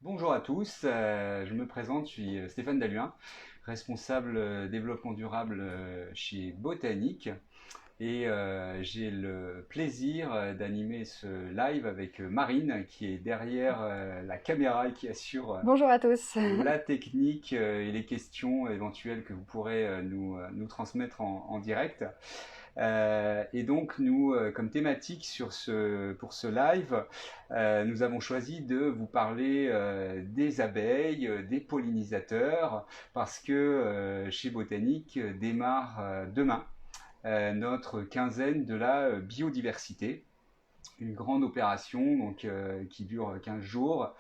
Bonjour à tous, je me présente, je suis Stéphane Dalluin, responsable développement durable chez Botanique et j'ai le plaisir d'animer ce live avec Marine qui est derrière la caméra et qui assure Bonjour à tous. la technique et les questions éventuelles que vous pourrez nous transmettre en direct. Et donc nous, comme thématique pour ce live, nous avons choisi de vous parler des abeilles, des pollinisateurs, parce que chez Botanique démarre demain notre quinzaine de la biodiversité, une grande opération qui dure 15 jours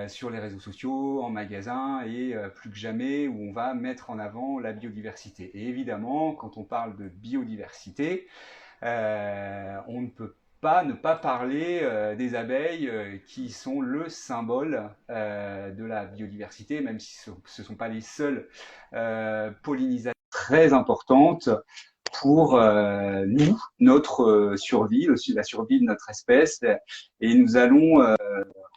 sur les réseaux sociaux, en magasin et plus que jamais où on va mettre en avant la biodiversité. Et évidemment, quand on parle de biodiversité, on ne peut pas ne pas parler des abeilles qui sont le symbole de la biodiversité, même si ce ne sont pas les seules pollinisateurs très importantes pour nous, notre survie, la survie de notre espèce. Et nous allons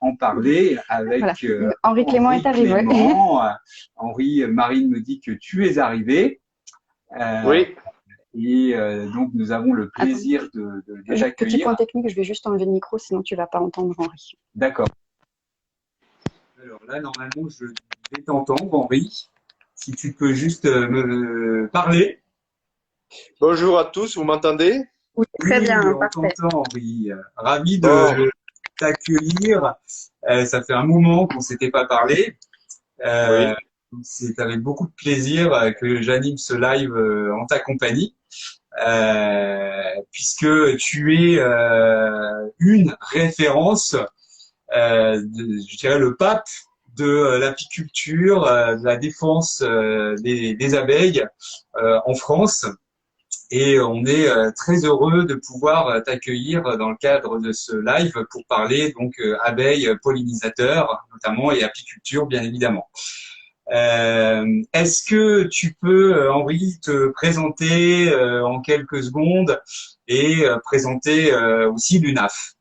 en parler Voilà, avec Henri Clément est Henri arrivé. Clément. Henri, Marine me dit que tu es arrivé. Euh, Oui, et donc, nous avons le Attends, plaisir de petit point t'accueillir. technique, je vais juste enlever le micro, sinon tu vas pas entendre Henri. D'accord. Alors là, normalement, je vais t'entendre, Henri. Si tu peux juste me parler. bonjour à tous, vous m'entendez? Oui, très Oui, bien, on parfait. t'entend, Henri. Ravi Bon, de t'accueillir. Ça fait un moment qu'on s'était pas parlé. Euh, oui. c'est avec beaucoup de plaisir que j'anime ce live en ta compagnie, puisque tu es une référence, je dirais le pape de l'apiculture, de la défense des abeilles en France. Et on est très heureux de pouvoir t'accueillir dans le cadre de ce live pour parler donc abeilles, pollinisateurs notamment et apiculture bien évidemment. Est-ce que tu peux, Henri, te présenter en quelques secondes et présenter aussi l'UNAF?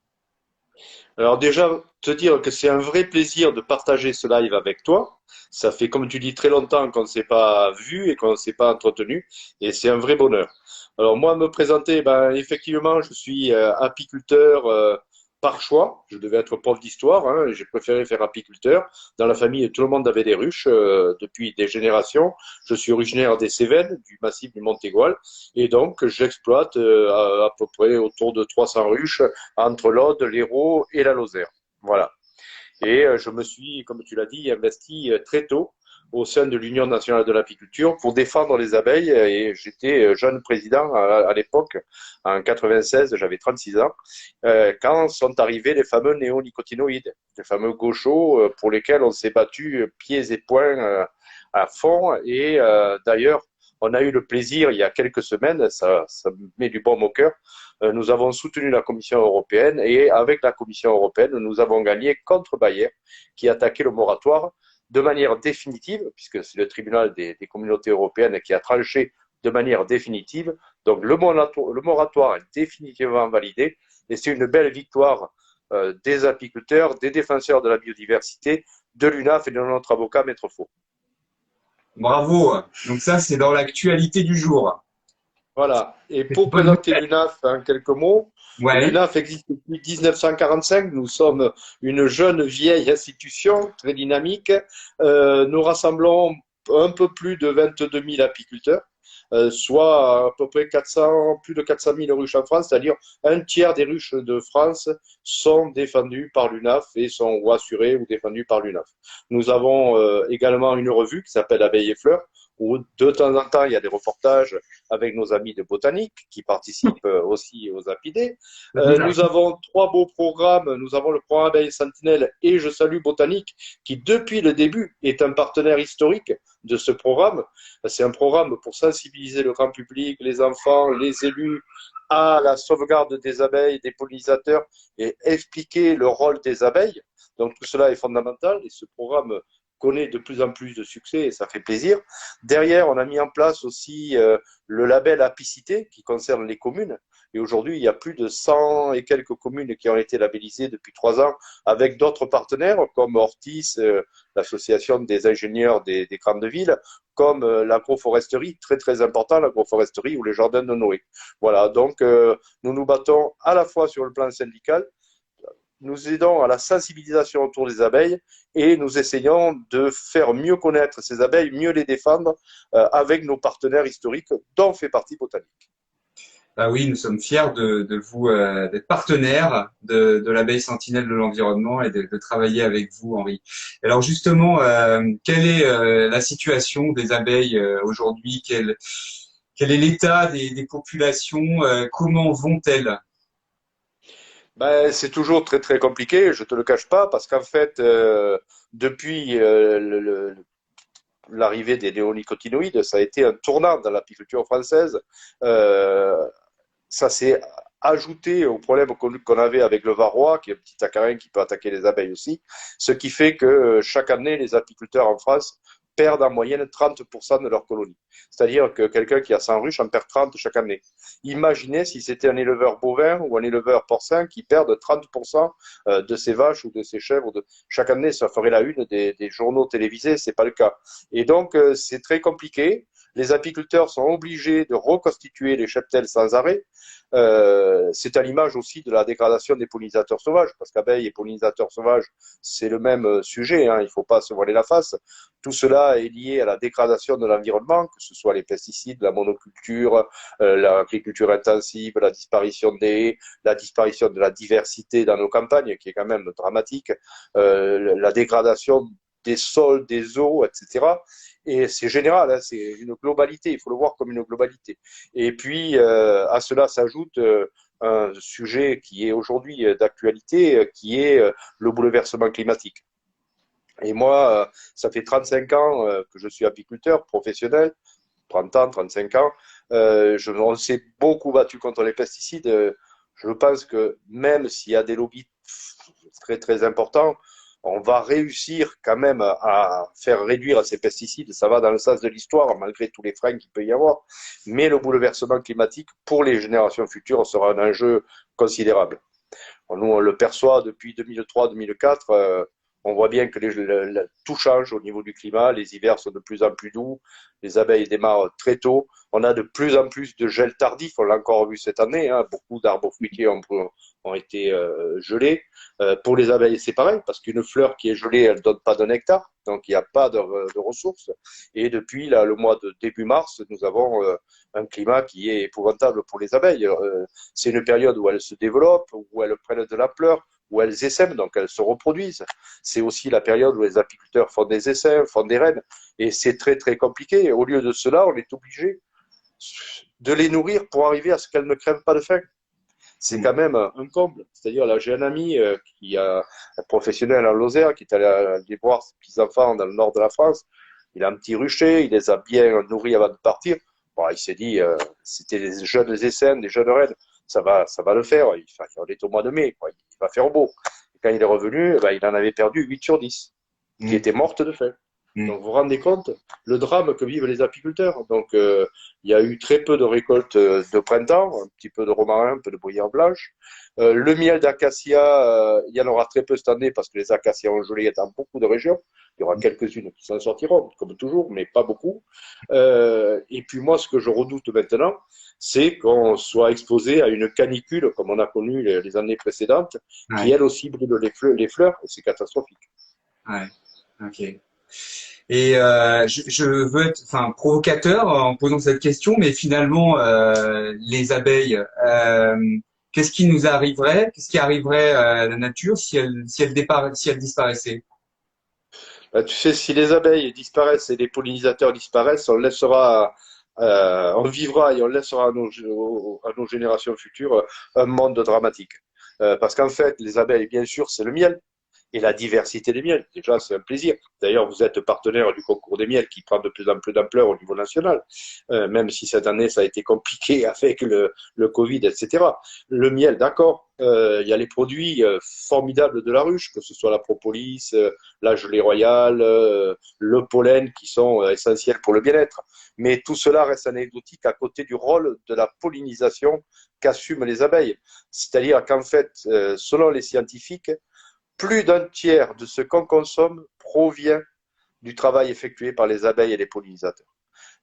Alors déjà, te dire que c'est un vrai plaisir de partager ce live avec toi. Ça fait, comme tu dis, très longtemps qu'on ne s'est pas vu et qu'on ne s'est pas entretenu, et c'est un vrai bonheur. Alors moi, me présenter, ben effectivement, je suis apiculteur par choix. Je devais être prof d'histoire, hein, et j'ai préféré faire apiculteur. Dans la famille, tout le monde avait des ruches depuis des générations. Je suis originaire des Cévennes, du massif du Montégoal, et donc j'exploite à peu près autour de 300 ruches entre l'Aude, l'Hérault et la Lozère. Voilà. Et je me suis, comme tu l'as dit, investi très tôt au sein de l'Union nationale de l'apiculture pour défendre les abeilles. Et j'étais jeune président à l'époque, en 96, j'avais 36 ans, quand sont arrivés les fameux néonicotinoïdes, les fameux gauchos pour lesquels on s'est battu pieds et poings à fond. Et d'ailleurs, on a eu le plaisir, il y a quelques semaines, ça me met du baume au cœur, nous avons soutenu la Commission européenne et avec la Commission européenne, nous avons gagné contre Bayer qui attaquait le moratoire de manière définitive, puisque c'est le tribunal des communautés européennes qui a tranché de manière définitive. Donc le moratoire est définitivement validé et c'est une belle victoire des apiculteurs, des défenseurs de la biodiversité, de l'UNAF et de notre avocat Maître Faux. Bravo. Donc ça, c'est dans l'actualité du jour. Voilà. Et C'est une pour bonne présenter nouvelle. l'UNAF en quelques mots, Ouais. l'UNAF existe depuis 1945. Nous sommes une jeune vieille institution très dynamique. Nous rassemblons un peu plus de 22 000 apiculteurs, soit à peu près 400, plus de 400 000 ruches en France, c'est-à-dire un tiers des ruches de France sont défendues par l'UNAF et sont ou assurées ou défendues par l'UNAF. Nous avons également une revue qui s'appelle Abeilles et Fleurs, où de temps en temps il y a des reportages avec nos amis de botanique qui participent aussi aux apidés. Nous avons trois beaux programmes. Nous avons le programme Abeilles Sentinelle et Je salue Botanique qui, depuis le début, est un partenaire historique de ce programme. C'est un programme pour sensibiliser le grand public, les enfants, les élus à la sauvegarde des abeilles, des pollinisateurs et expliquer le rôle des abeilles. Donc tout cela est fondamental et ce programme connaît de plus en plus de succès et ça fait plaisir. Derrière, on a mis en place aussi le label Apicité qui concerne les communes. Et aujourd'hui, il y a plus de 100 et quelques communes qui ont été labellisées depuis 3 ans avec d'autres partenaires comme Ortis, l'association des ingénieurs des grandes villes, comme l'agroforesterie, très très important, l'agroforesterie ou les jardins de Noé. Voilà, donc nous nous battons à la fois sur le plan syndical, nous aidons à la sensibilisation autour des abeilles et nous essayons de faire mieux connaître ces abeilles, mieux les défendre avec nos partenaires historiques dont fait partie Botanique. Bah oui, nous sommes fiers de vous d'être partenaire de l'abeille sentinelle de l'environnement et de travailler avec vous, Henri. Alors justement, quelle est la situation des abeilles aujourd'hui? Quel est l'état des populations? Comment vont-elles? Ben, c'est toujours très très compliqué, je te le cache pas, parce qu'en fait, depuis l'arrivée des néonicotinoïdes, ça a été un tournant dans l'apiculture française. Euh, Ça s'est ajouté au problème qu'on avait avec le varroa, qui est un petit acarin qui peut attaquer les abeilles aussi, ce qui fait que chaque année, les apiculteurs en France perdent en moyenne 30% de leur colonie. C'est-à-dire que quelqu'un qui a 100 ruches en perd 30 chaque année. Imaginez si c'était un éleveur bovin ou un éleveur porcin qui perd 30% de ses vaches ou de ses chèvres. Chaque année, ça ferait la une des journaux télévisés, c'est pas le cas. Et donc, c'est très compliqué. Les apiculteurs sont obligés de reconstituer les cheptels sans arrêt. C'est à l'image aussi de la dégradation des pollinisateurs sauvages, parce qu'abeilles et pollinisateurs sauvages, c'est le même sujet, hein, il ne faut pas se voiler la face. Tout cela est lié à la dégradation de l'environnement, que ce soit les pesticides, la monoculture, l'agriculture intensive, la disparition des haies, la disparition de la diversité dans nos campagnes, qui est quand même dramatique, la dégradation des sols, des eaux, etc. Et c'est général, hein, c'est une globalité, il faut le voir comme une globalité. Et puis, à cela s'ajoute un sujet qui est aujourd'hui d'actualité, qui est le bouleversement climatique. Et moi, ça fait 35 ans que je suis apiculteur professionnel, 30 ans, 35 ans. On s'est beaucoup battu contre les pesticides. Je pense que même s'il y a des lobbies très très importants, on va réussir quand même à faire réduire ces pesticides. Ça va dans le sens de l'histoire, malgré tous les freins qu'il peut y avoir. Mais le bouleversement climatique, pour les générations futures, sera un enjeu considérable. Nous, on le perçoit depuis 2003-2004. On voit bien que tout change au niveau du climat. Les hivers sont de plus en plus doux. Les abeilles démarrent très tôt. On a de plus en plus de gel tardif. On l'a encore vu cette année. Hein. Beaucoup d'arbres fruitiers ont été gelés. Pour les abeilles, c'est pareil, parce qu'une fleur qui est gelée, elle ne donne pas de nectar. Donc, il n'y a pas de ressources. Et depuis là, le mois de début mars, nous avons un climat qui est épouvantable pour les abeilles. C'est une période où elles se développent, où elles prennent de la fleur, où elles essaiment, donc elles se reproduisent. C'est aussi la période où les apiculteurs font des essaims, font des reines, et c'est très très compliqué. Au lieu de cela, on est obligé de les nourrir pour arriver à ce qu'elles ne crèvent pas de faim. C'est quand même un comble. C'est-à-dire, là, j'ai un ami qui a un professionnel en Lozère, qui est allé aller voir ses petits-enfants dans le nord de la France. Il a un petit rucher, il les a bien nourris avant de partir. Bon, il s'est dit, c'était des jeunes essaims, des jeunes reines, ça va le faire. On est au mois de mai, quoi. Il va faire beau. Et quand il est revenu, ben, il en avait perdu 8 sur 10, qui étaient mortes de faim. Donc, vous vous rendez compte le drame que vivent les apiculteurs. Donc, il y a eu très peu de récoltes de printemps, un petit peu de romarin, un peu de bruyère blanche. Le miel d'acacia, il y en aura très peu cette année parce que les acacias ont gelé dans beaucoup de régions. Il y aura quelques-unes qui s'en sortiront, comme toujours, mais pas beaucoup. Et puis moi, ce que je redoute maintenant, c'est qu'on soit exposé à une canicule, comme on a connu les années précédentes, qui elle aussi brûle les fleurs, et c'est catastrophique. Ouais, ok. Et je veux être, enfin, provocateur en posant cette question, mais finalement, les abeilles, qu'est-ce qui nous arriverait, qu'est-ce qui arriverait à la nature si elle disparaissait? Tu sais, si les abeilles disparaissent et les pollinisateurs disparaissent, on vivra et on laissera à nos générations futures un monde dramatique. Parce qu'en fait, les abeilles, bien sûr, c'est le miel et la diversité des miels. Déjà, c'est un plaisir. D'ailleurs, vous êtes partenaire du concours des miels qui prend de plus en plus d'ampleur au niveau national, même si cette année, ça a été compliqué avec le Covid, etc. Le miel, d'accord. Il y a les produits formidables de la ruche, que ce soit la propolis, la gelée royale, le pollen, qui sont essentiels pour le bien-être. Mais tout cela reste anecdotique à côté du rôle de la pollinisation qu'assument les abeilles. C'est-à-dire qu'en fait, selon les scientifiques, plus d'un tiers de ce qu'on consomme provient du travail effectué par les abeilles et les pollinisateurs.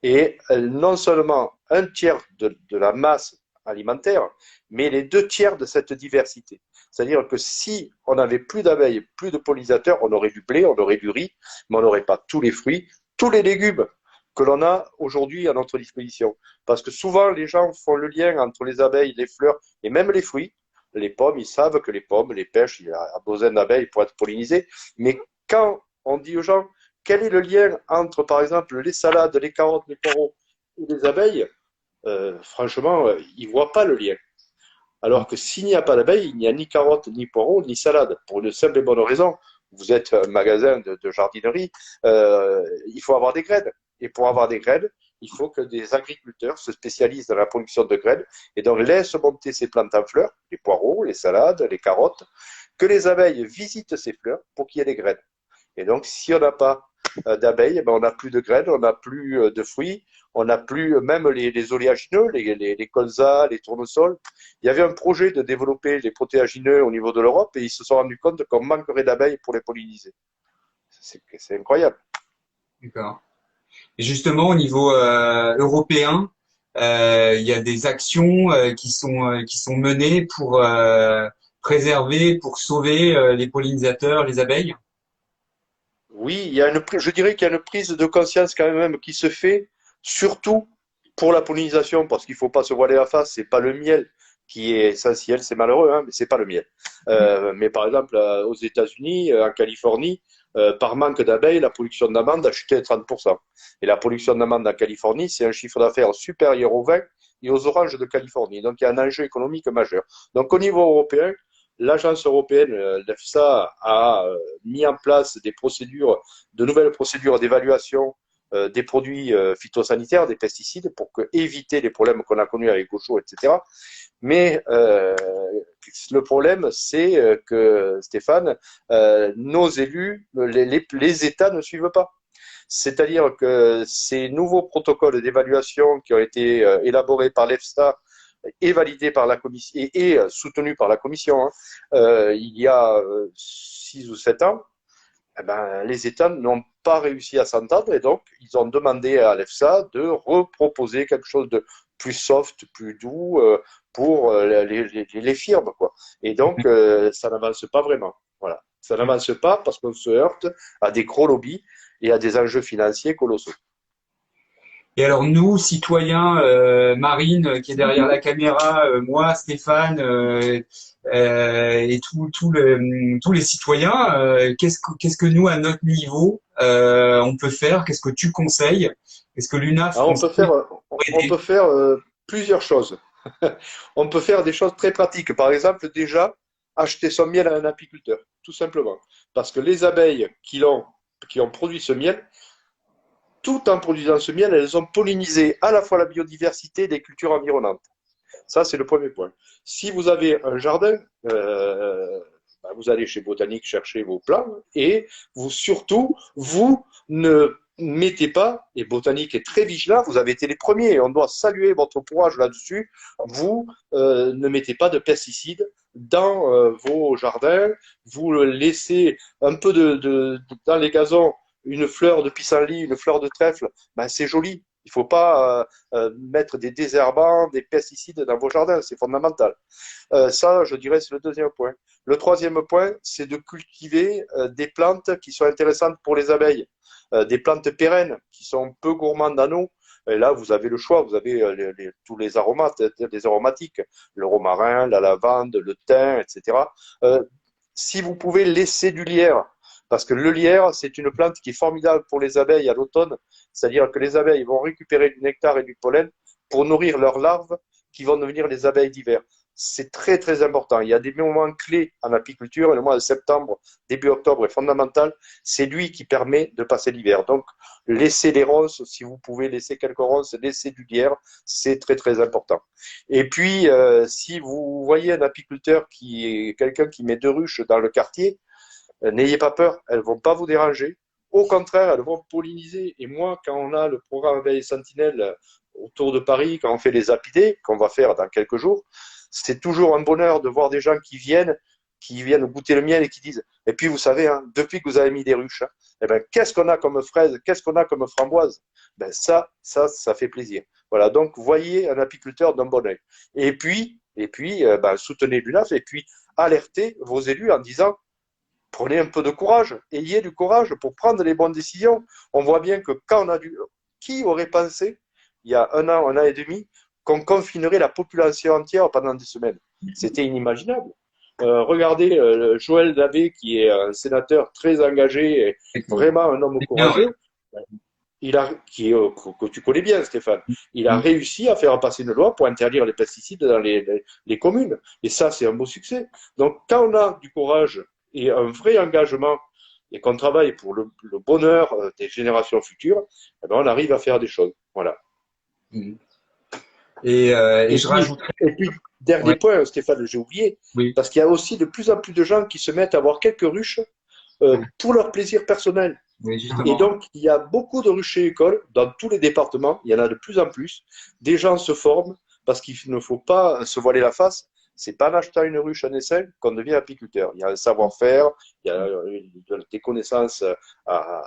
Et non seulement un tiers de la masse alimentaire, mais les deux tiers de cette diversité. C'est-à-dire que si on n'avait plus d'abeilles, plus de pollinisateurs, on aurait du blé, on aurait du riz, mais on n'aurait pas tous les fruits, tous les légumes que l'on a aujourd'hui à notre disposition. Parce que souvent, les gens font le lien entre les abeilles, les fleurs et même les fruits. Les pommes, ils savent que les pommes, les pêches, il y a besoin d'abeilles pour être pollinisées. Mais quand on dit aux gens, quel est le lien entre, par exemple, les salades, les carottes, les poireaux et les abeilles, franchement, ils ne voient pas le lien. Alors que s'il n'y a pas d'abeilles, il n'y a ni carottes, ni poireaux, ni salade. Pour une simple et bonne raison. Vous êtes un magasin de jardinerie, il faut avoir des graines. Et pour avoir des graines, il faut que des agriculteurs se spécialisent dans la production de graines et donc laissent monter ces plantes en fleurs, les poireaux, les salades, les carottes, que les abeilles visitent ces fleurs pour qu'il y ait des graines. Et donc, si on n'a pas d'abeilles, ben, on n'a plus de graines, on n'a plus de fruits, on n'a plus même les oléagineux, les colzas, les tournesols. Il y avait un projet de développer les protéagineux au niveau de l'Europe et ils se sont rendus compte qu'on manquerait d'abeilles pour les polliniser. C'est incroyable. D'accord. Et justement, au niveau européen, il y a des actions qui sont menées pour préserver, pour sauver les pollinisateurs, les abeilles. Oui, je dirais qu'il y a une prise de conscience quand même qui se fait, surtout pour la pollinisation, parce qu'il ne faut pas se voiler la face, c'est pas le miel qui est essentiel, c'est malheureux, hein, mais c'est pas le miel. Mais par exemple, aux États-Unis, en Californie, par manque d'abeilles, la production d'amandes a chuté de 30%. Et la production d'amandes en Californie, c'est un chiffre d'affaires supérieur aux vins et aux oranges de Californie. Donc il y a un enjeu économique majeur. Donc au niveau européen, l'agence européenne, l'EFSA, a mis en place des procédures, de nouvelles procédures d'évaluation des produits phytosanitaires, des pesticides, pour éviter les problèmes qu'on a connus avec Gaucho, etc. Mais le problème, c'est que, Stéphane, nos élus, les États ne suivent pas. C'est-à-dire que ces nouveaux protocoles d'évaluation qui ont été élaborés par l'EFSA et validés par la commission et soutenus par la commission il y a 6 ou 7 ans, eh ben, les États n'ont pas réussi à s'entendre et donc ils ont demandé à l'EFSA de reproposer quelque chose de plus soft, plus doux pour les firmes, quoi. Et donc ça n'avance pas vraiment. Voilà. Ça n'avance pas parce qu'on se heurte à des gros lobbies et à des enjeux financiers colossaux. Et alors nous, citoyens, Marine qui est derrière la caméra, moi, Stéphane et tous les citoyens, qu'est-ce que nous, à notre niveau, on peut faire? Qu'est-ce que tu conseilles? Qu'est-ce que l'UNAF Alors, conseille pour on aider? peut faire plusieurs choses. On peut faire des choses très pratiques. Par exemple, déjà, acheter son miel à un apiculteur, tout simplement. Parce que les abeilles qui ont produit ce miel, tout en produisant ce miel, elles ont pollinisé à la fois la biodiversité des cultures environnantes. Ça, c'est le premier point. Si vous avez un jardin, vous allez chez Botanique chercher vos plants et vous ne mettez pas, et Botanique est très vigilant, vous avez été les premiers, et on doit saluer votre courage là-dessus, vous ne mettez pas de pesticides dans vos jardins, vous laissez un peu dans les gazons une fleur de pissenlit, une fleur de trèfle, ben c'est joli. Il ne faut pas mettre des désherbants, des pesticides dans vos jardins, c'est fondamental. Ça, je dirais, c'est le deuxième point. Le troisième point, c'est de cultiver des plantes qui sont intéressantes pour les abeilles, des plantes pérennes qui sont peu gourmandes en eau. Et là, vous avez le choix, vous avez tous les aromates, les aromatiques, le romarin, la lavande, le thym, etc. Si vous pouvez laisser du lierre, parce que le lierre, c'est une plante qui est formidable pour les abeilles à l'automne, c'est-à-dire que les abeilles vont récupérer du nectar et du pollen pour nourrir leurs larves qui vont devenir les abeilles d'hiver. C'est très très important. Il y a des moments clés en apiculture et le mois de septembre, début octobre est fondamental. C'est lui qui permet de passer l'hiver. Donc, laissez les ronces, si vous pouvez laisser quelques ronces, laissez du lierre, c'est très très important. Et puis, si vous voyez un apiculteur qui est quelqu'un qui met 2 ruches dans le quartier, n'ayez pas peur, elles ne vont pas vous déranger. Au contraire, elles vont polliniser. Et moi, quand on a le programme Abeilles Sentinelles autour de Paris, quand on fait les apidés, qu'on va faire dans quelques jours, c'est toujours un bonheur de voir des gens qui viennent goûter le miel et qui disent, et puis vous savez, hein, depuis que vous avez mis des ruches, hein, eh ben, qu'est-ce qu'on a comme fraises, qu'est-ce qu'on a comme framboises? Ben, ça fait plaisir. Voilà, donc voyez un apiculteur d'un bon oeil. Ben, soutenez l'UNAF et puis alertez vos élus en disant, prenez un peu de courage, ayez du courage pour prendre les bonnes décisions. On voit bien que quand on a qui aurait pensé, il y a un an et demi, qu'on confinerait la population entière pendant des semaines? C'était inimaginable. Regardez Joël Davé, qui est un sénateur très engagé et vraiment un homme courageux, que tu connais bien, Stéphane. Il a réussi à faire passer une loi pour interdire les pesticides dans les communes. Et ça, c'est un beau succès. Donc, quand on a du courage et un vrai engagement et qu'on travaille pour le bonheur des générations futures, eh ben, on arrive à faire des choses. Voilà. Et Et je puis, rajouterais, dernier ouais, point, Stéphane, j'ai oublié, oui, parce qu'il y a aussi de plus en plus de gens qui se mettent à avoir quelques ruches pour leur plaisir personnel. oui, Et justement. donc, il y a beaucoup de ruchers écoles dans tous les départements, il y en a de plus en plus. Des gens se forment parce qu'il ne faut pas se voiler la face. C'est pas en achetant une ruche, un essaim qu'on devient apiculteur. Il y a un savoir-faire, il y a des connaissances à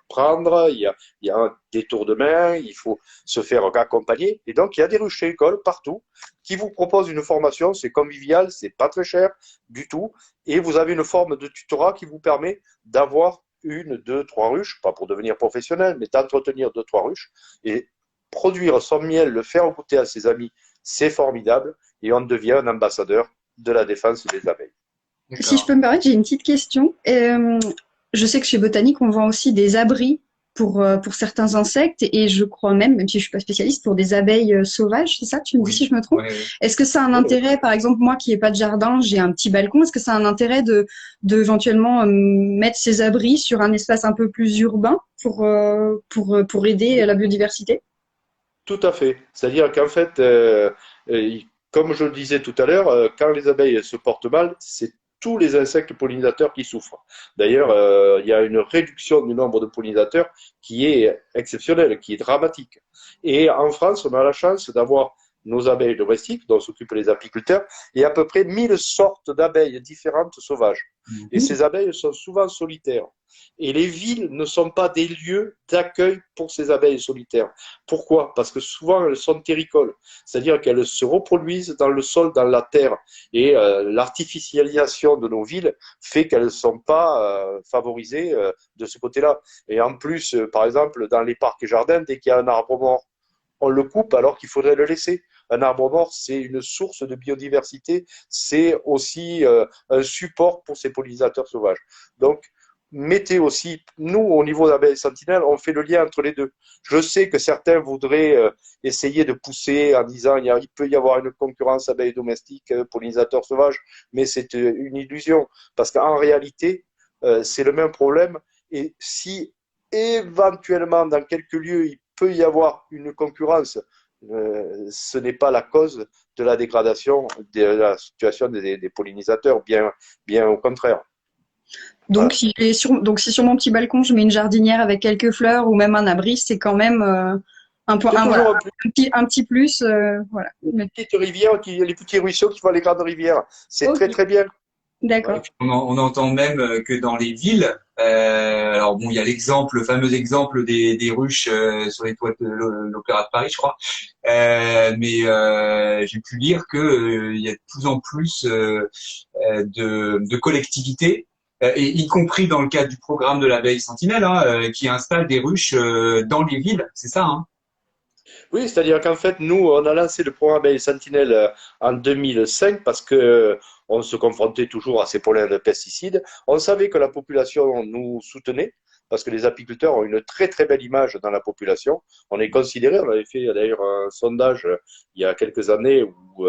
prendre, il y a un détour de main, il faut se faire accompagner. Et donc, il y a des ruchers écoles partout qui vous proposent une formation. C'est convivial, c'est pas très cher du tout. Et vous avez une forme de tutorat qui vous permet d'avoir une, deux, trois ruches, pas pour devenir professionnel, mais d'entretenir deux, trois ruches et produire son miel, le faire goûter à ses amis, c'est formidable et on devient un ambassadeur de la défense des abeilles. Si je D'accord. peux me permettre, j'ai une petite question. Je sais que chez Botanique, on vend aussi des abris pour certains insectes et je crois même si je suis pas spécialiste, pour des abeilles sauvages, c'est ça? Tu me dis si Oui, je me trompe? ouais, ouais. Est-ce que ça a un Oui, oui. intérêt, par exemple, moi qui n'ai pas de jardin, j'ai un petit balcon, est-ce que ça a un intérêt de éventuellement mettre ces abris sur un espace un peu plus urbain pour aider la biodiversité? Tout à fait. C'est-à-dire qu'en fait, comme je le disais tout à l'heure, quand les abeilles se portent mal, c'est tous les insectes pollinisateurs qui souffrent. D'ailleurs, il y a une réduction du nombre de pollinisateurs qui est exceptionnelle, qui est dramatique. Et en France, on a la chance d'avoir nos abeilles domestiques, dont s'occupent les apiculteurs, et à peu près 1000 sortes d'abeilles différentes sauvages. Et Mhm. ces abeilles sont souvent solitaires. Et les villes ne sont pas des lieux d'accueil pour ces abeilles solitaires. Pourquoi? Parce que souvent elles sont terricoles, c'est-à-dire qu'elles se reproduisent dans le sol, dans la terre. Et l'artificialisation de nos villes fait qu'elles ne sont pas favorisées de ce côté-là. Et en plus, par exemple, dans les parcs et jardins, dès qu'il y a un arbre mort, on le coupe alors qu'il faudrait le laisser. Un arbre mort, c'est une source de biodiversité, c'est aussi un support pour ces pollinisateurs sauvages. Donc, mettez aussi, nous, au niveau d'abeilles sentinelles, on fait le lien entre les deux. Je sais que certains voudraient essayer de pousser en disant il peut y avoir une concurrence abeilles domestiques, pollinisateurs sauvages, mais c'est une illusion, parce qu'en réalité, c'est le même problème. Et si éventuellement, dans quelques lieux, il peut y avoir une concurrence, ce n'est pas la cause de la dégradation de la situation des pollinisateurs, bien au contraire. Donc, Voilà. si sur mon petit balcon, je mets une jardinière avec quelques fleurs ou même un abri, c'est quand même un point, C'est voilà, toujours un plus. un petit plus, voilà. Les petites rivières, les petits ruisseaux qui font les grandes rivières, c'est Ok, très très bien. Ouais, et d'accord. puis on entend même que dans les villes, alors bon, il y a l'exemple, le fameux exemple des ruches sur les toits de l'Opéra de Paris, je crois. Mais j'ai pu lire que il y a de plus en plus de collectivités, et y compris dans le cadre du programme de l'abeille sentinelle, hein, qui installent des ruches dans les villes. C'est ça, hein? Oui, c'est-à-dire qu'en fait, nous, on a lancé le programme Abeille Sentinelle en 2005 parce que on se confrontait toujours à ces problèmes de pesticides. On savait que la population nous soutenait parce que les apiculteurs ont une très très belle image dans la population. On est considéré, on avait fait d'ailleurs un sondage il y a quelques années où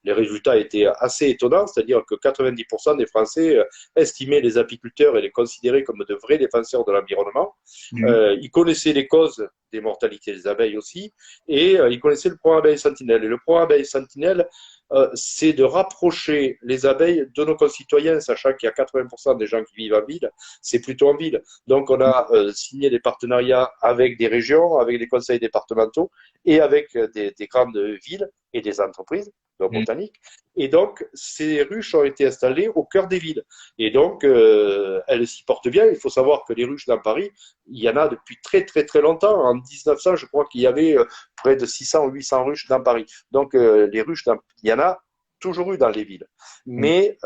les résultats étaient assez étonnants, c'est-à-dire que 90% des Français estimaient les apiculteurs et les considéraient comme de vrais défenseurs de l'environnement. Mhm. Ils connaissaient les causes des mortalités des abeilles aussi, et ils connaissaient le programme Abeille Sentinelle. Et le programme Abeille Sentinelle c'est de rapprocher les abeilles de nos concitoyens, sachant qu'il y a 80% des gens qui vivent en ville, c'est plutôt en ville. Donc, on a signé des partenariats avec des régions, avec des conseils départementaux et avec des grandes villes et des entreprises de botanique. Et donc, ces ruches ont été installées au cœur des villes. Et donc, elles s'y portent bien. Il faut savoir que les ruches dans Paris, il y en a depuis très, très, très longtemps. En 1900, je crois qu'il y avait près de 600 ou 800 ruches dans Paris. Donc, les ruches, il y en a toujours eu dans les villes. Mais,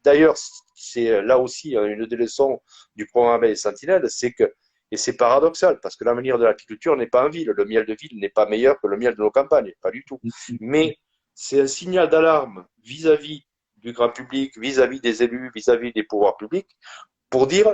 d'ailleurs, c'est là aussi une des leçons du programme Abeilles Sentinelles, c'est que, et c'est paradoxal, parce que l'avenir de l'apiculture n'est pas en ville. Le miel de ville n'est pas meilleur que le miel de nos campagnes, pas du tout. Mais c'est un signal d'alarme vis-à-vis du grand public, vis-à-vis des élus, vis-à-vis des pouvoirs publics, pour dire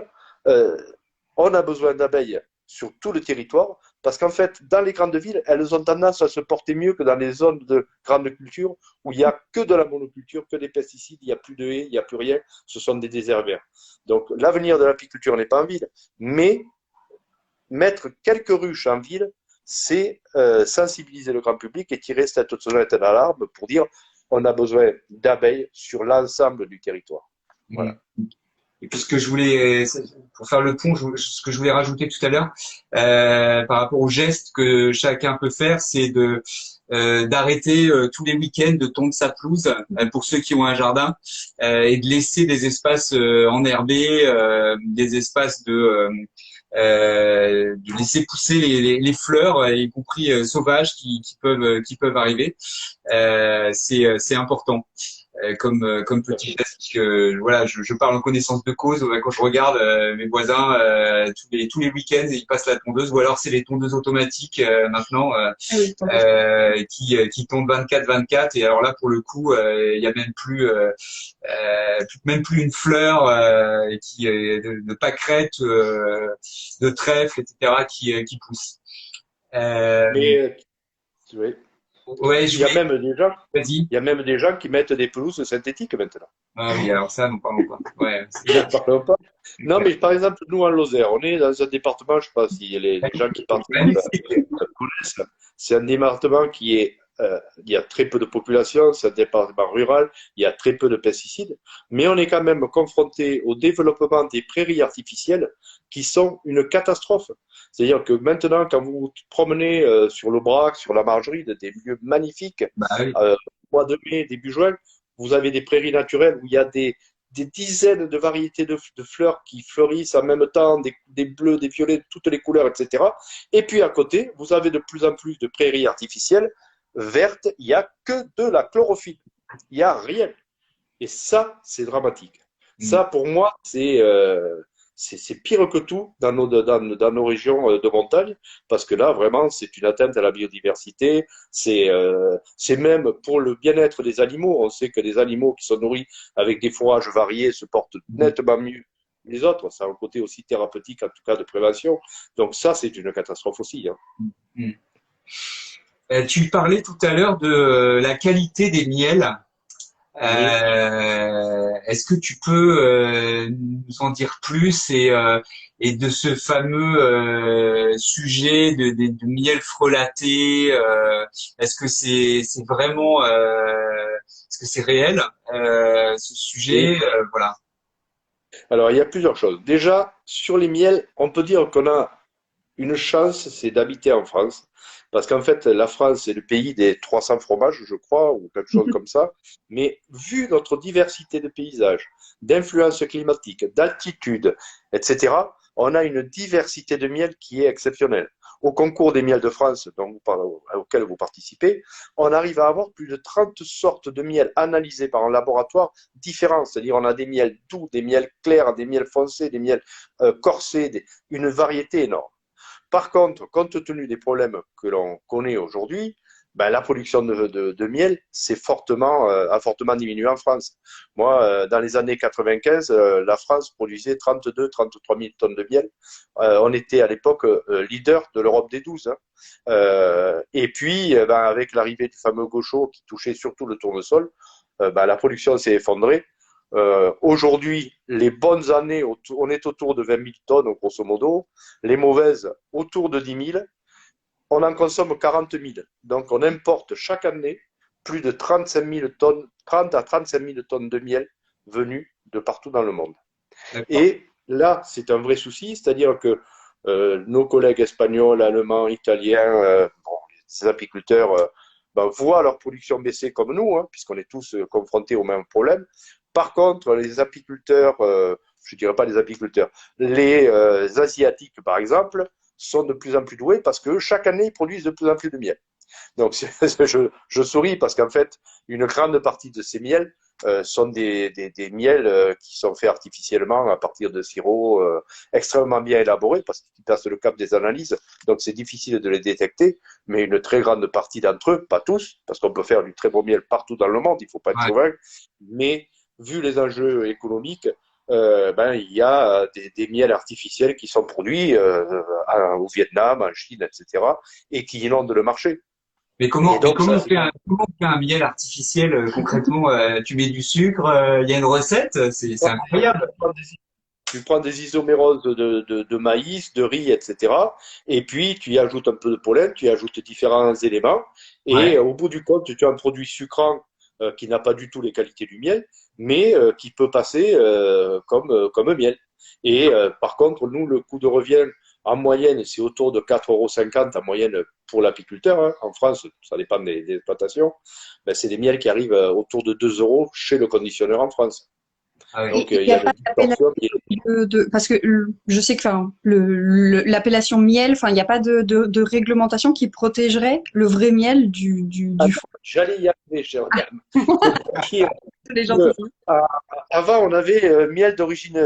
on a besoin d'abeilles sur tout le territoire, parce qu'en fait, dans les grandes villes, elles ont tendance à se porter mieux que dans les zones de grande culture, où il n'y a que de la monoculture, que des pesticides, il n'y a plus de haies, il n'y a plus rien, ce sont des déserts verts. Donc l'avenir de l'apiculture n'est pas en ville, mais mettre quelques ruches en ville, c'est sensibiliser le grand public et tirer cette sonnette d'alarme pour dire on a besoin d'abeilles sur l'ensemble du territoire. Voilà. Et puis ce que je voulais, pour faire le pont, ce que je voulais rajouter tout à l'heure, par rapport aux gestes que chacun peut faire, c'est de d'arrêter tous les week-ends de tondre sa pelouse pour ceux qui ont un jardin et de laisser des espaces enherbés, des espaces de laisser pousser les fleurs, y compris sauvages qui peuvent arriver. C'est important. Comme petit geste que voilà, je parle en connaissance de cause. Quand je regarde mes voisins tous les week-ends, ils passent la tondeuse, ou alors c'est les tondeuses automatiques maintenant qui tondent 24/24. Et alors là, pour le coup, il y a même plus une fleur de pâquerettes, de trèfle, etc. qui pousse. Mais oui. Ouais, il y a même des gens, vas-y. il y a même des gens qui mettent des pelouses synthétiques maintenant. Ah oui, alors ça, n'en parlons pas. Ouais, N'en parlons pas. Non, mais par exemple, nous en Lozère, on est dans un département, je ne sais pas si les gens qui participent connaissent, c'est un département qui est, il y a très peu de population, c'est un département rural, il y a très peu de pesticides, mais on est quand même confronté au développement des prairies artificielles qui sont une catastrophe. C'est-à-dire que maintenant, quand vous vous promenez sur l'Aubrac, sur la Margerie, des lieux magnifiques, oui. mois de mai, début juin, vous avez des prairies naturelles où il y a des dizaines de variétés de fleurs qui fleurissent en même temps, des bleus, des violets, toutes les couleurs, etc. Et puis à côté, vous avez de plus en plus de prairies artificielles vertes, il n'y a que de la chlorophylle. Il n'y a rien. Et ça, c'est dramatique. Ça, pour moi, c'est pire que tout dans nos régions de montagne, parce que là, vraiment, c'est une atteinte à la biodiversité. C'est même pour le bien-être des animaux. On sait que les animaux qui sont nourris avec des fourrages variés se portent nettement mieux que les autres. Ça a un côté aussi thérapeutique, en tout cas de prévention. Donc ça, c'est une catastrophe aussi. Hein. Tu parlais tout à l'heure de la qualité des miels. Est-ce que tu peux nous en dire plus et de ce fameux sujet de miel frelaté, est-ce que c'est vraiment est-ce que c'est réel ce sujet voilà. Alors il y a plusieurs choses. Déjà sur les miels, on peut dire qu'on a une chance, c'est d'habiter en France. Parce qu'en fait, la France, c'est le pays des 300 fromages, je crois, ou quelque chose comme ça. Mais vu notre diversité de paysages, d'influence climatique, d'altitude, etc., on a une diversité de miel qui est exceptionnelle. Au concours des miels de France auquel vous participez, on arrive à avoir plus de 30 sortes de miel analysés par un laboratoire différent. C'est-à-dire on a des miels doux, des miels clairs, des miels foncés, des miels corsés, une variété énorme. Par contre, compte tenu des problèmes que l'on connaît aujourd'hui, ben, la production de miel a fortement diminué en France. Moi, dans les années 95, la France produisait 32-33 000 tonnes de miel. On était à l'époque leader de l'Europe des 12. Hein. Et puis, ben, avec l'arrivée du fameux gaucho qui touchait surtout le tournesol, ben, la production s'est effondrée. Aujourd'hui, les bonnes années, on est autour de 20 000 tonnes, grosso modo. Les mauvaises, autour de 10 000. On en consomme 40 000. Donc, on importe chaque année plus de 35 000 tonnes, 30 à 35 000 tonnes de miel venues de partout dans le monde. Et là, c'est un vrai souci, c'est-à-dire que nos collègues espagnols, allemands, italiens, ces apiculteurs voient leur production baisser comme nous, hein, puisqu'on est tous confrontés au même problème. Par contre, les apiculteurs, je ne dirais pas les apiculteurs, les Asiatiques, par exemple, sont de plus en plus doués parce que chaque année, ils produisent de plus en plus de miel. Donc, je souris parce qu'en fait, une grande partie de ces miels sont des miels qui sont faits artificiellement à partir de sirops extrêmement bien élaborés parce qu'ils passent le cap des analyses. Donc, c'est difficile de les détecter, mais une très grande partie d'entre eux, pas tous, parce qu'on peut faire du très bon miel partout dans le monde, il ne faut pas être chauvin, mais vu les enjeux économiques, il y a des miels artificiels qui sont produits au Vietnam, en Chine, etc., et qui inondent le marché. Mais comment on fait un miel artificiel concrètement? Tu mets du sucre, il y a une recette, c'est incroyable. Tu prends des isoméroses de maïs, de riz, etc. Et puis, tu y ajoutes un peu de pollen, tu y ajoutes différents éléments. Et au bout du compte, tu as un produit sucrant qui n'a pas du tout les qualités du miel, mais qui peut passer comme miel. Et par contre, nous, le coût de revient en moyenne, c'est autour de 4,50 € en moyenne pour l'apiculteur. Hein. En France, ça dépend des exploitations. Ben, c'est des miels qui arrivent autour de 2 € chez le conditionneur en France. Donc, il y a pas d'appellation parce que je sais que l'appellation miel, il n'y a pas de réglementation qui protégerait le vrai miel du faux. J'allais y arriver, chère dame. Avant, on avait miel d'origine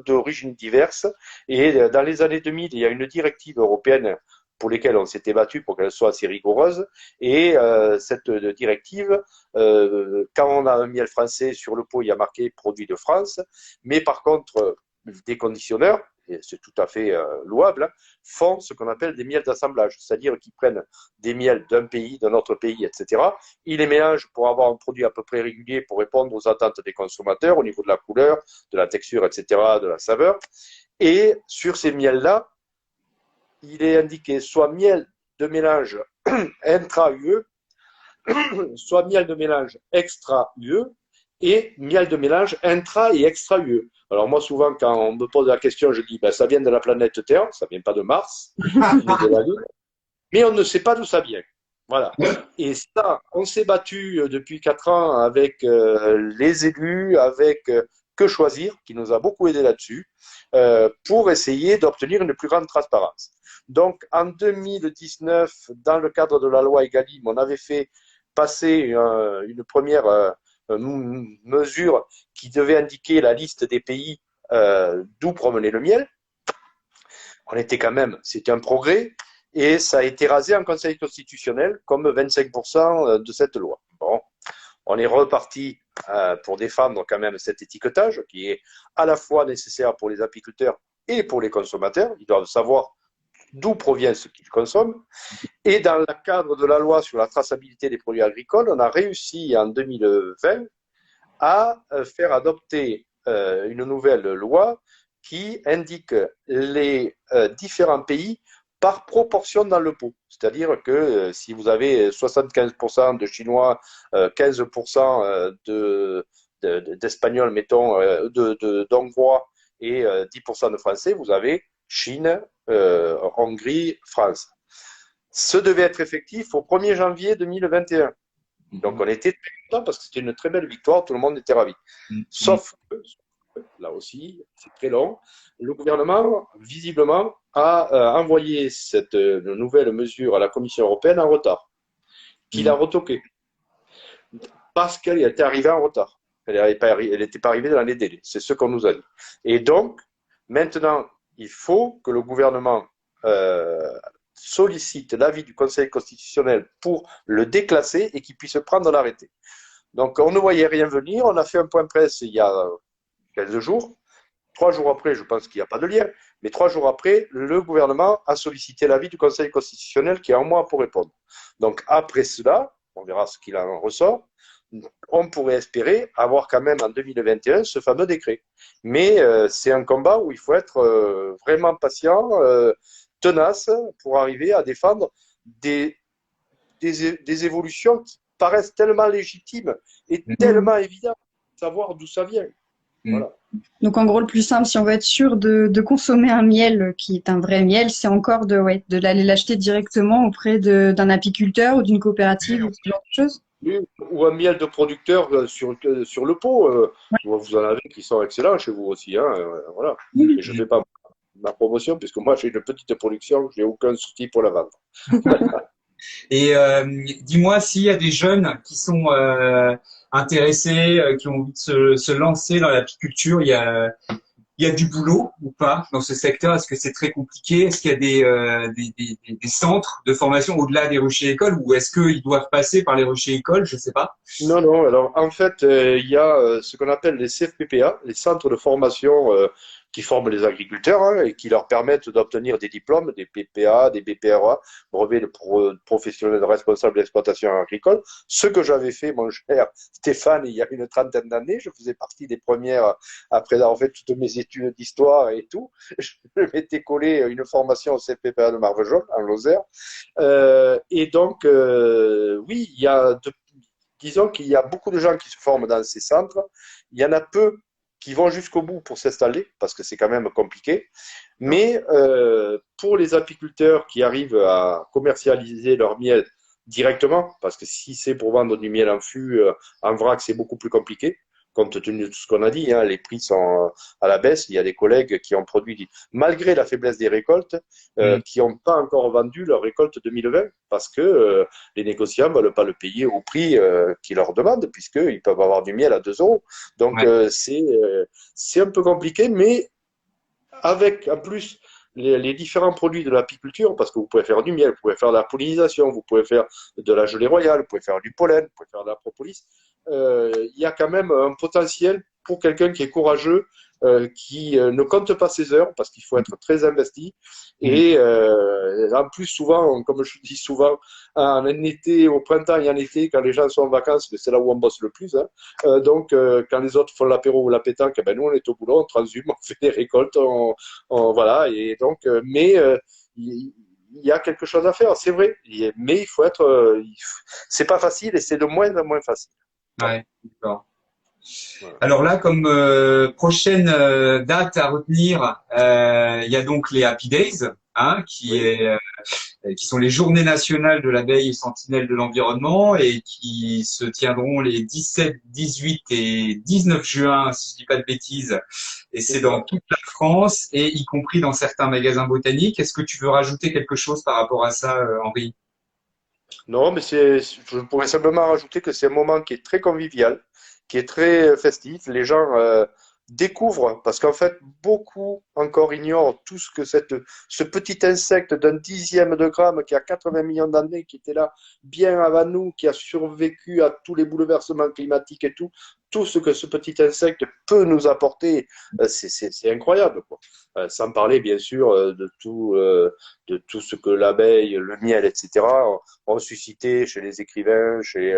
d'origine diverse, et dans les années 2000, il y a une directive européenne pour lesquelles on s'était battu pour qu'elle soit assez rigoureuse. Et cette directive, quand on a un miel français sur le pot, il y a marqué produit de France, mais par contre, des conditionneurs, et c'est tout à fait louable, hein, font ce qu'on appelle des miels d'assemblage, c'est-à-dire qu'ils prennent des miels d'un pays, d'un autre pays, etc. Ils les mélangent pour avoir un produit à peu près régulier pour répondre aux attentes des consommateurs au niveau de la couleur, de la texture, etc., de la saveur. Et sur ces miels-là, il est indiqué soit miel de mélange intra-UE, soit miel de mélange extra-UE et miel de mélange intra- et extra-UE. Alors moi, souvent, quand on me pose la question, je dis, ça vient de la planète Terre, ça vient pas de Mars, mais de la Lune, mais on ne sait pas d'où ça vient. Voilà. Et ça, on s'est battu depuis 4 ans avec les élus, avec Que Choisir, qui nous a beaucoup aidé là-dessus, pour essayer d'obtenir une plus grande transparence. Donc, en 2019, dans le cadre de la loi Egalim, on avait fait passer une première mesure qui devait indiquer la liste des pays d'où provenait le miel. C'était un progrès, et ça a été rasé en Conseil constitutionnel comme 25% de cette loi. Bon, on est reparti pour défendre quand même cet étiquetage qui est à la fois nécessaire pour les apiculteurs et pour les consommateurs. Ils doivent savoir d'où provient ce qu'ils consomment. Et dans le cadre de la loi sur la traçabilité des produits agricoles, on a réussi en 2020 à faire adopter une nouvelle loi qui indique les différents pays par proportion dans le pot. C'est-à-dire que si vous avez 75% de Chinois, 15% d'Espagnols, mettons, d'Hongrois et 10% de Français, vous avez Chine, Hongrie, France. Ce devait être effectif au 1er janvier 2021. Donc on était très contents parce que c'était une très belle victoire, tout le monde était ravi. Sauf que, là aussi, c'est très long, le gouvernement, visiblement, a envoyé cette nouvelle mesure à la Commission européenne en retard, qu'il a retoqué, parce qu'elle était arrivée en retard. Elle n'était pas arrivée dans les délais. C'est ce qu'on nous a dit. Et donc, maintenant, il faut que le gouvernement sollicite l'avis du Conseil constitutionnel pour le déclasser et qu'il puisse prendre l'arrêté. Donc, on ne voyait rien venir. On a fait un point presse il y a 15 jours. 3 jours après, je pense qu'il n'y a pas de lien, mais 3 jours après, le gouvernement a sollicité l'avis du Conseil constitutionnel qui a un mois pour répondre. Donc, après cela, on verra ce qu'il en ressort, on pourrait espérer avoir quand même en 2021 ce fameux décret. Mais c'est un combat où il faut être vraiment patient, tenace, pour arriver à défendre des des évolutions qui paraissent tellement légitimes et tellement évidentes, savoir d'où ça vient. Voilà. Donc en gros, le plus simple, si on veut être sûr de consommer un miel qui est un vrai miel, c'est encore de l'aller l'acheter directement auprès d'un apiculteur ou d'une coopérative ou ce genre de choses. Ou un miel de producteur sur le pot. Vous en avez qui sont excellents chez vous aussi. Hein, voilà. Et je ne fais pas ma promotion puisque moi j'ai une petite production, je n'ai aucun souci pour la vendre. Et dis-moi s'il y a des jeunes qui sont intéressés, qui ont envie de se lancer dans l'apiculture, il y a du boulot ou pas dans ce secteur? Est-ce que c'est très compliqué? Est-ce qu'il y a des centres de formation au-delà des ruchers écoles ou est-ce qu'ils doivent passer par les ruchers écoles? Je sais pas. Non, non. Alors, en fait, il y a ce qu'on appelle les CFPPA, les centres de formation qui forment les agriculteurs hein, et qui leur permettent d'obtenir des diplômes, des PPA, des BPRA, brevets de professionnels responsable d'exploitation agricole. Ce que j'avais fait, mon cher Stéphane, il y a une trentaine d'années, je faisais partie des premières, après avoir fait toutes mes études d'histoire et tout, je m'étais collé une formation au CFPPA de Marvejols, en Lozère. Et donc, oui, disons qu'il y a beaucoup de gens qui se forment dans ces centres. Il y en a peu qui vont jusqu'au bout pour s'installer, parce que c'est quand même compliqué. Mais pour les apiculteurs qui arrivent à commercialiser leur miel directement, parce que si c'est pour vendre du miel en fût, en vrac, c'est beaucoup plus compliqué, compte tenu de tout ce qu'on a dit, hein, les prix sont à la baisse. Il y a des collègues qui ont produit, malgré la faiblesse des récoltes, qui n'ont pas encore vendu leur récolte 2020 parce que les négociants ne veulent pas le payer au prix qu'ils leur demandent, puisqu'ils peuvent avoir du miel à 2 euros. Donc, c'est un peu compliqué, mais avec, en plus, les différents produits de l'apiculture, parce que vous pouvez faire du miel, vous pouvez faire de la pollinisation, vous pouvez faire de la gelée royale, vous pouvez faire du pollen, vous pouvez faire de la propolis. Il y a quand même un potentiel pour quelqu'un qui est courageux, qui ne compte pas ses heures, parce qu'il faut être très investi. Et en plus, souvent, comme je dis souvent, en été, au printemps et en été, quand les gens sont en vacances, c'est là où on bosse le plus. Hein. Donc, quand les autres font l'apéro ou la pétanque, ben, nous, on est au boulot, on transhume, on fait des récoltes, voilà. Et donc, mais il y a quelque chose à faire, c'est vrai. Mais il faut être, c'est pas facile et c'est de moins en moins facile. Ouais, d'accord. Alors là, comme prochaine date à retenir, il y a donc les Happy Days, hein, qui sont les journées nationales de l'abeille et sentinelle de l'environnement et qui se tiendront les 17, 18 et 19 juin, si je dis pas de bêtises. Et c'est dans toute la France et y compris dans certains magasins botaniques. Est-ce que tu veux rajouter quelque chose par rapport à ça, Henri? Non, mais je pourrais simplement rajouter que c'est un moment qui est très convivial, qui est très festif. Les gens découvrent, parce qu'en fait, beaucoup encore ignorent tout ce que ce petit insecte d'un dixième de gramme qui a 80 millions d'années, qui était là bien avant nous, qui a survécu à tous les bouleversements climatiques et tout ce que ce petit insecte peut nous apporter, c'est incroyable, quoi. Sans parler, bien sûr, de tout ce que l'abeille, le miel, etc., ont suscité chez les écrivains, chez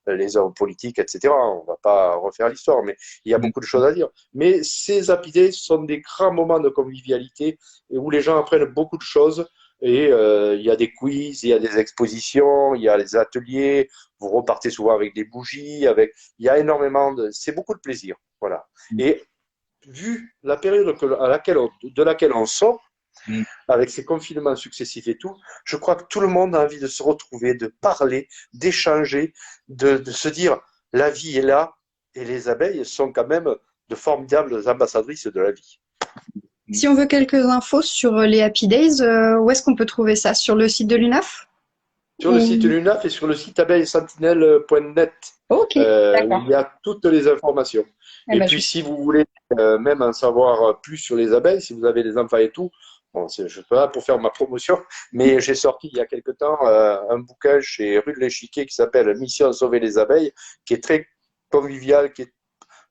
les hommes politiques, etc. On ne va pas refaire l'histoire, mais il y a beaucoup de choses à dire. Mais ces apidés sont des grands moments de convivialité où les gens apprennent beaucoup de choses. Et il y a des quiz, il y a des expositions, il y a des ateliers. Vous repartez souvent avec des bougies, il y a énormément c'est beaucoup de plaisir, voilà. Et vu la période de laquelle on sort, avec ces confinements successifs et tout, je crois que tout le monde a envie de se retrouver, de parler, d'échanger, de se dire la vie est là et les abeilles sont quand même de formidables ambassadrices de la vie. Si on veut quelques infos sur les Happy Days, où est-ce qu'on peut trouver ça? Sur le site de l'UNAF? Sur le site de l'UNAF et sur le site abeillesentinelle.net, Ok, où d'accord. il y a toutes les informations. Et puis, si vous voulez même en savoir plus sur les abeilles, si vous avez des enfants et tout, bon, je ne suis pas là pour faire ma promotion, mais j'ai sorti il y a quelque temps un bouquin chez Rue de l'Échiquier qui s'appelle Mission Sauver les abeilles, qui est très convivial, qui est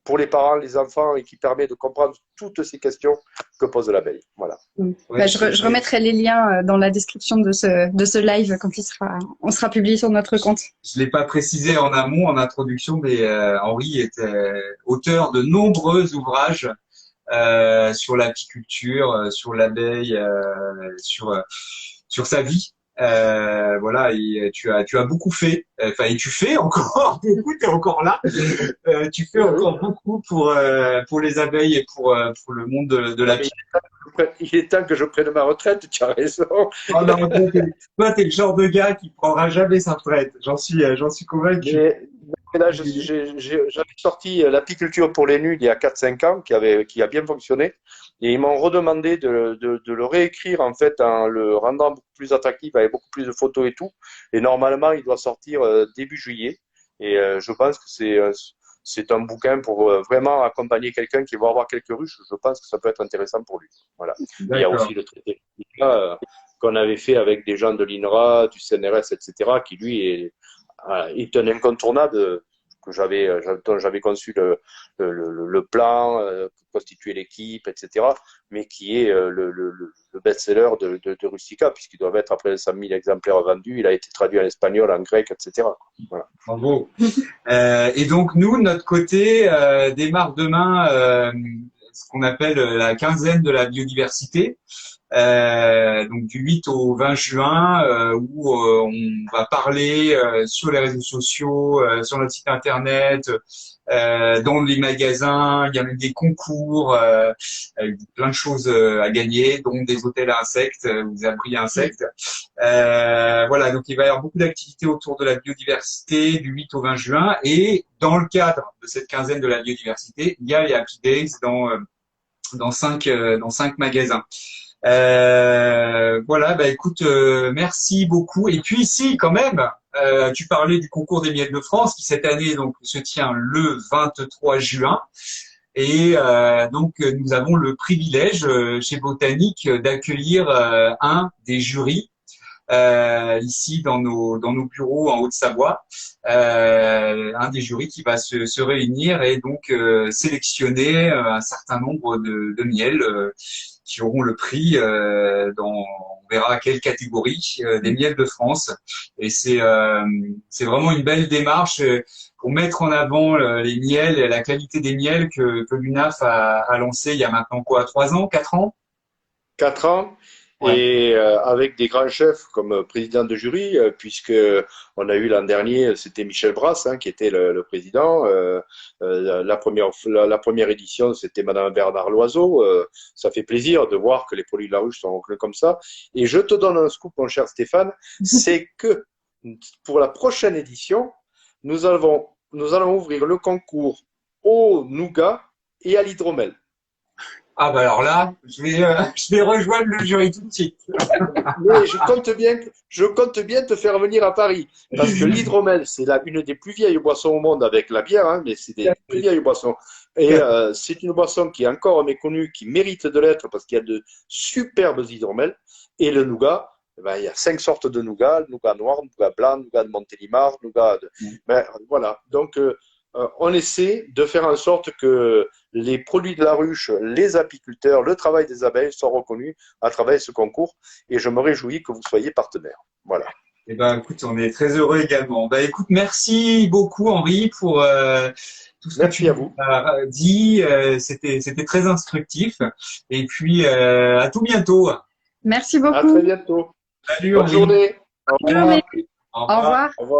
pour les parents, les enfants, et qui permet de comprendre toutes ces questions que pose l'abeille. Voilà. Bah, je remettrai les liens dans la description de ce live quand on sera publié sur notre compte. Je l'ai pas précisé en amont, en introduction, mais Henri était auteur de nombreux ouvrages sur l'apiculture, sur l'abeille, sur sa vie Voilà, et tu as beaucoup fait, enfin et tu fais encore beaucoup, t'es encore là, tu fais encore beaucoup pour les abeilles et pour le monde de Non, la mais il est temps que je prenne ma retraite, tu as raison. Oh non, toi, t'es le genre de gars qui prendra jamais sa retraite. J'en suis convaincu. Mais là, j'avais sorti l'apiculture pour les nuls il y a 4-5 ans, qui a bien fonctionné. Et ils m'ont redemandé de le réécrire, en fait, en le rendant beaucoup plus attractif, avec beaucoup plus de photos et tout. Et normalement, il doit sortir début juillet. Et je pense que c'est un bouquin pour vraiment accompagner quelqu'un qui va avoir quelques ruches. Je pense que ça peut être intéressant pour lui. Voilà. Il y a D'accord. aussi le traité qu'on avait fait avec des gens de l'INRA, du CNRS, etc., qui lui est un incontournable dont j'avais conçu le plan, constituer l'équipe, etc., mais qui est le best-seller de Rustica, puisqu'il doit être après 100 000 exemplaires vendus. Il a été traduit en espagnol, en grec, etc. Voilà. Bravo. Et donc, nous, de notre côté, démarre demain ce qu'on appelle la quinzaine de la biodiversité. Donc du 8 au 20 juin, où on va parler sur les réseaux sociaux, sur notre site internet, dans les magasins. Il y a même des concours, avec plein de choses à gagner, dont des hôtels à insectes, des abris à insectes. Voilà, donc il va y avoir beaucoup d'activités autour de la biodiversité du 8 au 20 juin. Et dans le cadre de cette quinzaine de la biodiversité, il y a les Happy Days dans 5 magasins. Voilà, bah écoute, merci beaucoup. Et puis ici, quand même, tu parlais du concours des miels de France qui cette année donc se tient le 23 juin. Et donc nous avons le privilège chez Botanique d'accueillir un des jurys ici dans nos bureaux en Haute-Savoie, un des jurys qui va se réunir et donc sélectionner un certain nombre de miels qui auront le prix on verra quelle catégorie des miels de France. Et c'est vraiment une belle démarche pour mettre en avant les miels et la qualité des miels que l'UNAF a lancé il y a maintenant quoi, 3 ans, 4 ans? 4 ans, Ouais. et avec des grands chefs comme président de jury, puisque on a eu l'an dernier, c'était Michel Brasse, hein, qui était le président. La première édition, c'était Madame Bernard Loiseau. Ça fait plaisir de voir que les produits de la ruche sont reconnus comme ça. Et je te donne un scoop, mon cher Stéphane, c'est que pour la prochaine édition, nous allons ouvrir le concours au nougat et à l'hydromel. Ah bah alors là, je vais rejoindre le jury tout de suite. Mais je compte bien te faire venir à Paris. Parce que l'hydromel, c'est une des plus vieilles boissons au monde avec la bière, hein, mais c'est des plus vieilles boissons. Et c'est une boisson qui est encore méconnue, qui mérite de l'être parce qu'il y a de superbes hydromels. Et le nougat, ben, il y a 5 sortes de nougat, le nougat noir, le nougat blanc, le nougat de Montélimar, ben, voilà. Donc, on essaie de faire en sorte que les produits de la ruche, les apiculteurs, le travail des abeilles soient reconnus à travers ce concours. Et je me réjouis que vous soyez partenaire. Voilà. Eh ben, écoute, on est très heureux également. Bah, écoute, merci beaucoup, Henri, pour tout ce que Merci tu à vous. as dit. C'était très instructif. Et puis, à tout bientôt. Merci À très beaucoup. bientôt. Salut, Bonne Henri. journée. Au Bonne revoir. journée. Au Au revoir. revoir. Au revoir.